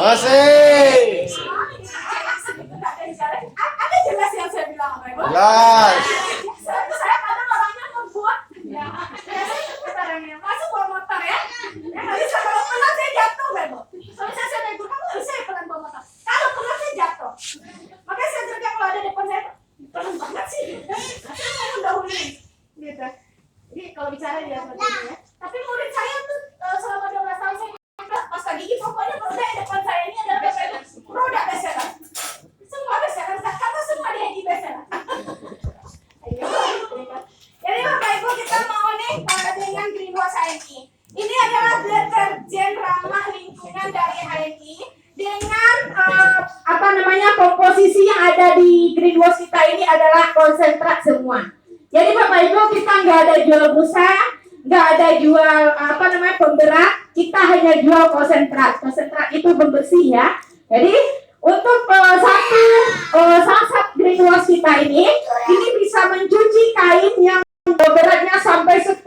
Masih. Ada jelas yang saya bilang, Pak Ibu? Jelas. Saya kadang orangnya ngebuat. Ya, saya masuk bawa motor ya. Ya nggak bisa kalau pelan saya jatuh, Pak Ibu. Kalau saya naik gunung nggak bisa ya pelan bawa motor. Kalau pelan saya jatuh. Makanya saya kerja kalau ada depan saya pelan banget sih. Saya mau mendahului, gitu. Jadi kalau bicara dia seperti itu ya. Tapi murid saya tuh selama 12 tahun saya pas gigi pokoknya roda yang depan saya ini adalah roda beseran. Semua beseran, kata semua dia di beseran. Ayo, jadi Bapak Ibu kita mau nih dengan Greenwash HMI. Ini adalah deterjen ramah lingkungan dari HMI dengan komposisi yang ada di Greenwash kita ini adalah konsentrat semua. Jadi Bapak Ibu kita nggak ada jual busa, nggak ada jual pemberat, kita hanya jual konsentrat. Konsentrat itu pembersih ya. Jadi untuk satu sachet Greenwash kita ini bisa mencuci kain yang beratnya sampai 10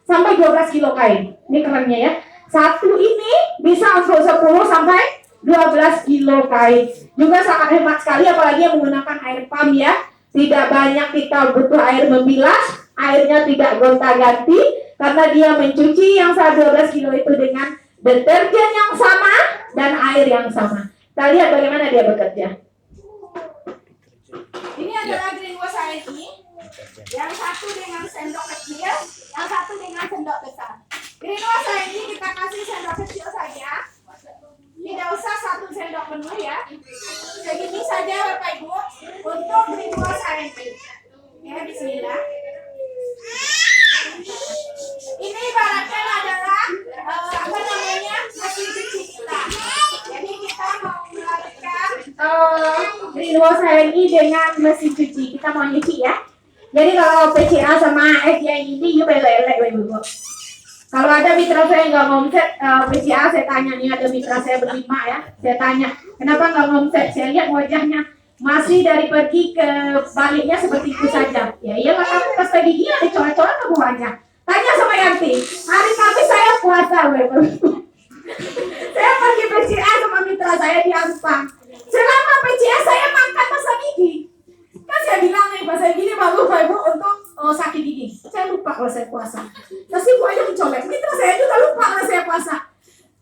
sampai 12 kilo kain. Ini kerennya ya. Satu ini bisa untuk 10 sampai 12 kilo kain. Juga sangat hemat sekali apalagi yang menggunakan air pump ya. Tidak banyak kita butuh air membilas, airnya tidak gonta-ganti karena dia mencuci yang 12 kilo itu dengan deterjen yang sama dan air yang sama. Kita lihat bagaimana dia bekerja. Ini adalah Greenwash HMI. Yang satu dengan sendok kecil, yang satu dengan sendok besar. Greenwash HMI kita kasih sendok kecil saja. Tidak usah 1 sendok penuh ya. Segini saja Bapak Ibu untuk Greenwash HMI. Ya, bismillah. Ini ibaratnya adalah mesin cuci kita. Jadi kita mau melakukan Greenwash HMI dengan mesin cuci. Kita mau nyuci ya. Jadi kalau PCA sama SDI ini you belek-belek Ibu. Kalau ada mitra saya nggak ngomset PCA, saya tanya nih, ada mitra saya berlima ya, saya tanya kenapa nggak ngomset? Saya lihat wajahnya masih dari pergi ke baliknya seperti itu saja. Ya iyalah kamu pasta gigi ada coret-coret ke bawahnya. Tanya sama Yanti, hari Kamis saya puasa, saya pergi PCA sama mitra saya di Ampang. Selama PCA saya makan pasta gigi. Kan saya bilang nih pasta gigi bagus Pak Ibu untuk sakit gigi. Saya lupa kalau saya puasa. Terus ibu aja mencolek. Mitra saya juga lupa kalau saya puasa.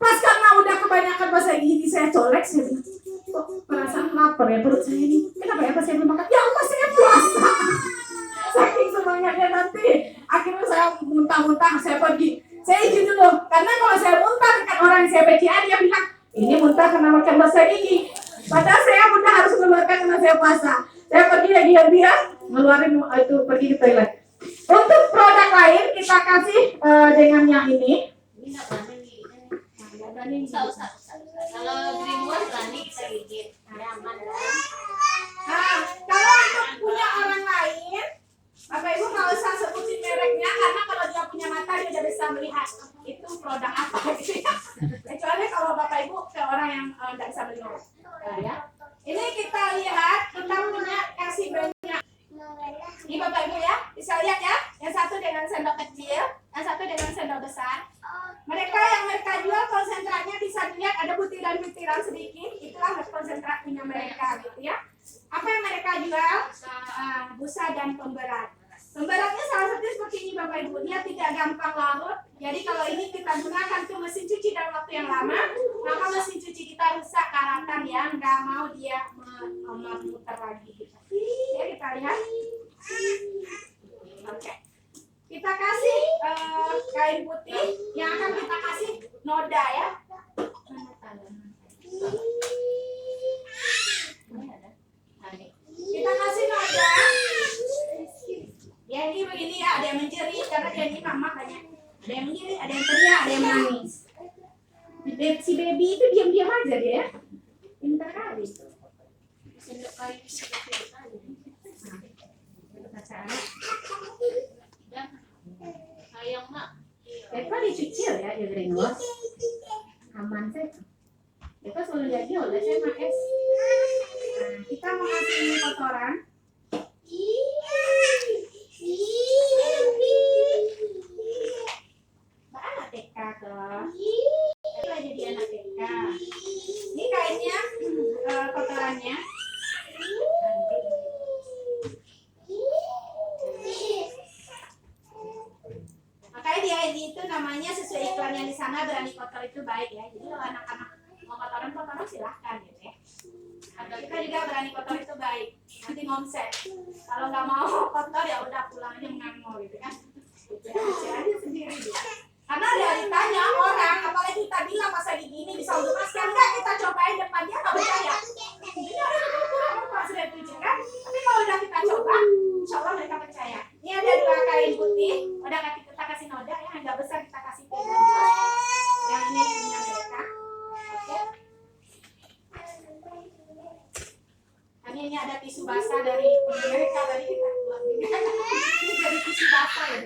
Pas karena udah kebanyakan pasta gigi saya colek, saya bilang, kok perasaan lapar ya perut saya ini. Kenapa ya pas saya belum makan? Ya Allah saya puasa. Saking semangatnya nanti. Akhirnya saya muntah-muntah, saya pergi. Saya izin dulu. Karena kalau saya muntah dekat orang yang saya PCA, dia bilang, ini muntah karena makan pasta gigi. Padahal saya muntah harus mengeluarkan karena saya puasa. Saya pergi ya dia ngeluarin itu pergi ke toilet. Untuk produk lain kita kasih dengan yang ini. Kalau Greenwash berani kita gigit. Aman kan? Nah, kalau untuk punya orang lain, Bapak Ibu nggak usah sebutin mereknya karena kalau dia punya mata dia udah bisa melihat itu produk apa gitu ya. Kecuali kalau Bapak Ibu ke orang yang nggak bisa melihat. Ya. Ini kita lihat kita punya kasih banyak. Ini Bapak Ibu ya, bisa lihat ya. Yang satu dengan sendok kecil, yang satu dengan sendok besar. Mereka jual konsentratnya bisa dilihat ada butiran-butiran sedikit. Itulah konsentrat punya mereka gitu ya. Apa yang mereka jual? Busa dan pemberat. Pemberatnya salah satu seperti ini Bapak Ibu. Dia tidak gampang larut. Jadi kalau ini kita gunakan tuh mesin cuci dalam waktu yang lama, maka mesin cuci kita rusak karatan ya. Nggak mau dia memutar lagi gitu. Ya kita lihat. Oke. Kita kasih kain putih yang akan kita kasih noda ya. Kita kasih noda. Ya ini begini ya, ada yang menjerit karena dia ini mama banyak. Ada yang menjerit, ada yang teriak, ada yang menangis. Si baby itu diam-diam aja dia ya. Pintar kali. Sendok kayu bisa kecil aja. Sayang mak. Eva dicucil ya di Greenwash. Aman sih. Eva selalu jadi oleh saya pakai. Nah, kita mau kasih kotoran. Mbak anak TK ke. Eva jadi anak TK. Ini iklannya. Makanya dia itu namanya sesuai iklannya di sana, berani kotor itu baik ya. Jadi kalau anak-anak mau kotoran silahkan gitu ya. Atau kita juga berani kotor itu baik, nanti ngomset. Kalau nggak mau kotor ya udah pulang aja mengamuk gitu kan. Kece aja sendiri dia. Karena realitanya orang, apalagi kita bilang masa gini bisa untuk maskan enggak, kita cobain depan dia nggak percaya. Ini orang kurang pas sudah tujuh kan. Tapi kalau udah kita coba, insya Allah mereka percaya. Ini ada 2 kain putih, udah kita kasih noda ya, agak besar kita kasih pilihan. Yang ini punya mereka. Oke. Ini ada tisu basah dari mereka tadi kita buat ini dari tisu basah ya.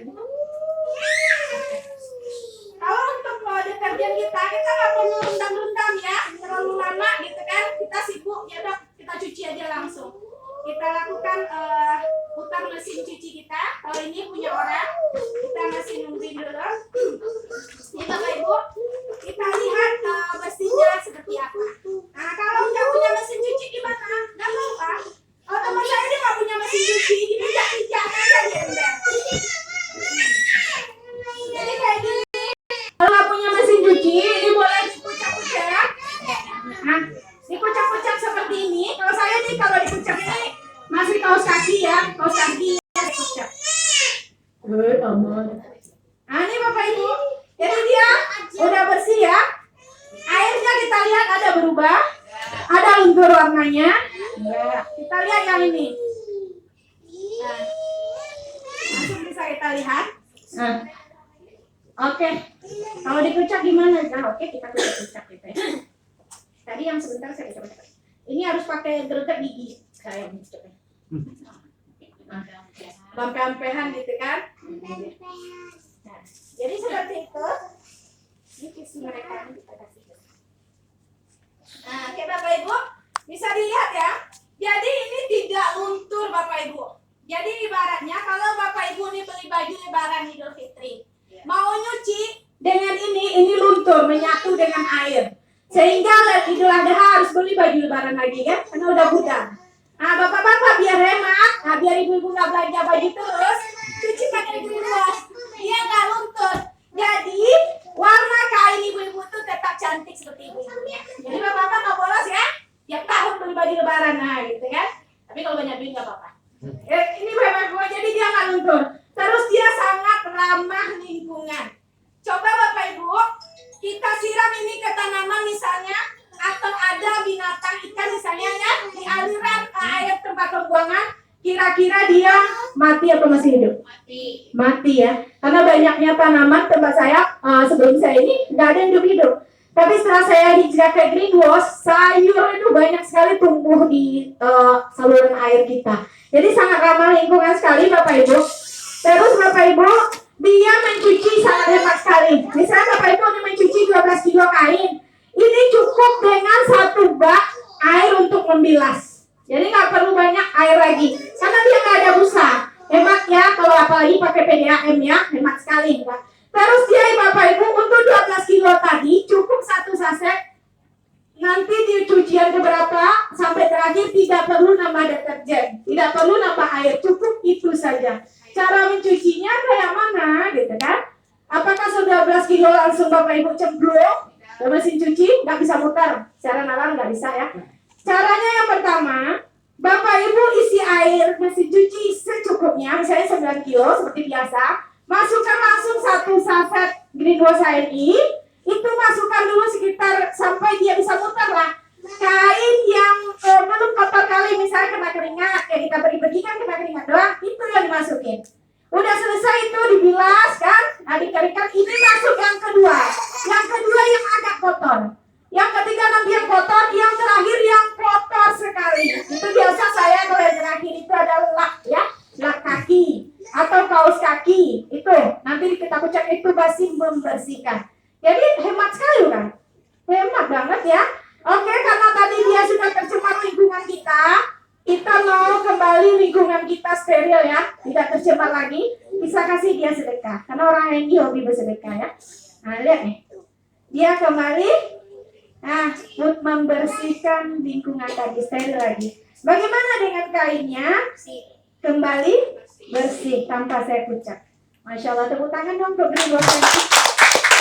Kalau untuk deterjen kita nggak perlu rendam-rendam ya, terlalu lama gitu kan. Kita sibuk ya dok, kita cuci aja langsung. Kita lakukan putar mesin cuci kita. Kalau ini punya orang, kita masih nungguin dulu. Ini Bapak Ibu, kita lihat mesinnya seperti apa. Nah kalau nggak punya mesin cuci gimana? Nggak apa-apa. Kalau teman saya ini nggak punya mesin cuci, dipijak-pijak aja di ember. Jadi kayak gini. Kalau nggak punya mesin cuci, ini boleh dikucak-kucak. Nah, dikucak-kucak seperti ini. Kalau saya nih, kalau dikucak ini masih kaos kaki ya, kaos kaki ya dikucak. Nah ini Bapak Ibu, jadi dia udah bersih ya. Airnya kita lihat ada berubah, ada luntur warnanya. Enggak. Kita lihat yang ini. Nah, langsung bisa kita lihat. Nah. Oke, kalau dikucak gimana? Nah, oke kita kucak gitu ya. Tadi yang sebentar saya coba. Ini harus pakai gerget gigi saya coba. Bampe-bampehan gitu kan? Nah, jadi seperti itu. Ini tisu mereka kita kasih. Nah, oke Bapak Ibu, bisa dilihat ya. Jadi ini tidak luntur Bapak Ibu. Jadi ibaratnya kalau Bapak Ibu nih beli baju lebaran Idul Fitri, mau nyuci dengan ini luntur menyatu dengan air, sehingga Idul Adha harus beli baju lebaran lagi kan, karena udah pudar. Nah bapak-bapak biar hemat, nah biar ibu-ibu nggak belanja baju terus, cuci pakai green wash, dia nggak luntur. Jadi warna kain ibu-ibu tuh tetap cantik seperti ibu-ibunya. Jadi bapak-bapak nggak bolos ya, tiap tahun beli baju lebaran, nah gitu kan. Tapi kalau banyak duit nggak apa-apa. Ini hemat gua, jadi dia nggak luntur. Terus dia sangat ramah lingkungan. Coba Bapak Ibu, kita siram ini ke tanaman misalnya, atau ada binatang ikan misalnya ya, di aliran air tempat pembuangan, kira-kira dia mati atau masih hidup? Mati ya. Karena banyaknya tanaman tempat saya, sebelum saya ini nggak ada yang hidup-hidup. Tapi setelah saya hijrah ke greenwash, sayur itu banyak sekali tumbuh di saluran air kita. Jadi sangat ramah lingkungan sekali Bapak Ibu. Terus Bapak Ibu, dia mencuci sangat hemat sekali. Misalnya Bapak Ibu ini mencuci 12 kilo kain, ini cukup dengan 1 bak air untuk membilas. Jadi nggak perlu banyak air lagi, karena dia nggak ada busa. Hemat ya, kalau apalagi pakai PDAM ya, hemat sekali. Terus dia Bapak Ibu untuk 12 kilo tadi cukup 1 saset. Nanti di cucian keberapa sampai terakhir tidak perlu nambah deterjen, tidak perlu nambah air, cukup itu saja. Cara mencucinya kayak mana gitu kan? Apakah 12 kilo langsung Bapak Ibu cemplung ke mesin cuci? Nggak bisa muter, secara nalar nggak bisa ya. Caranya yang pertama, Bapak Ibu isi air mesin cuci secukupnya, misalnya 9 kilo seperti biasa. Masukkan langsung 1 saset greenwash ini, itu masukkan dulu sekitar sampai dia bisa muter lah. Kain yang belum kotor kali misalnya kena keringat, kayak kita pergi kan kena keringat doang, itu yang dimasukin. Udah selesai itu dibilas kan, nah dikeringkan, ini masuk yang kedua. Yang kedua yang agak kotor. Yang ketiga nanti yang kotor, yang terakhir yang kotor sekali. Itu biasa saya kalau yang terakhir itu adalah lak ya, lak kaki atau kaos kaki. Itu nanti kita kucek itu basi membersihkan. Jadi hemat sekali kan? Hemat banget ya. Oke, karena tadi dia sudah tercemar lingkungan kita mau kembali lingkungan kita steril ya, tidak tercemar lagi. Bisa kasih dia sedekah, karena orang yang hobi bersedekah ya. Nah lihat nih, dia kembali Nah, untuk membersihkan lingkungan tadi, steril lagi. Bagaimana dengan kainnya? Kembali bersih tanpa saya kucak. Masya Allah, tepuk tangan dong untuk Greenwash Randy.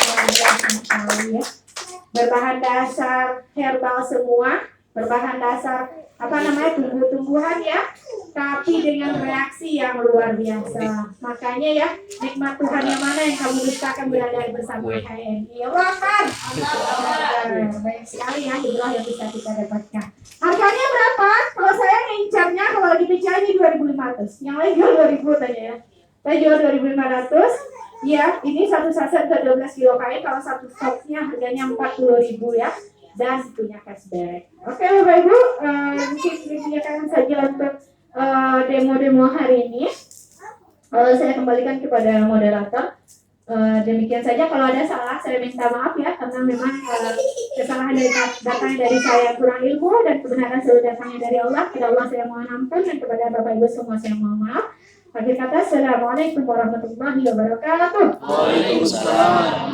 Luar biasa sekali ya. Berbahan dasar herbal semua, berbahan dasar tumbuh-tumbuhan ya, tapi dengan reaksi yang luar biasa. Makanya ya, nikmat Tuhan yang mana yang kamu dustakan berada bersama HMI. Allah Akbar. Banyak sekali ya hidroh yang bisa kita dapatkan. Harganya berapa? Kalau saya ngincarnya kalau di PCA ini 2.500. Yang lain jual 2.000 tanya ya. Saya jual 2.500. Ya, ini satu saset ke 12 kilo kain. Kalau satu stoknya harganya 40.000 ya. Dan punya cashback. Oke Bapak Ibu, mungkin demikian saja untuk demo-demo hari ini. Saya kembalikan kepada moderator. Demikian saja, kalau ada salah saya minta maaf ya, karena memang kesalahan datangnya dari saya kurang ilmu dan kebenaran selalu datangnya dari Allah. Kepada Allah saya mohon ampun dan kepada Bapak Ibu semua saya mohon maaf. Akhir kata, Assalamualaikum warahmatullahi wabarakatuh. Waalaikumsalam.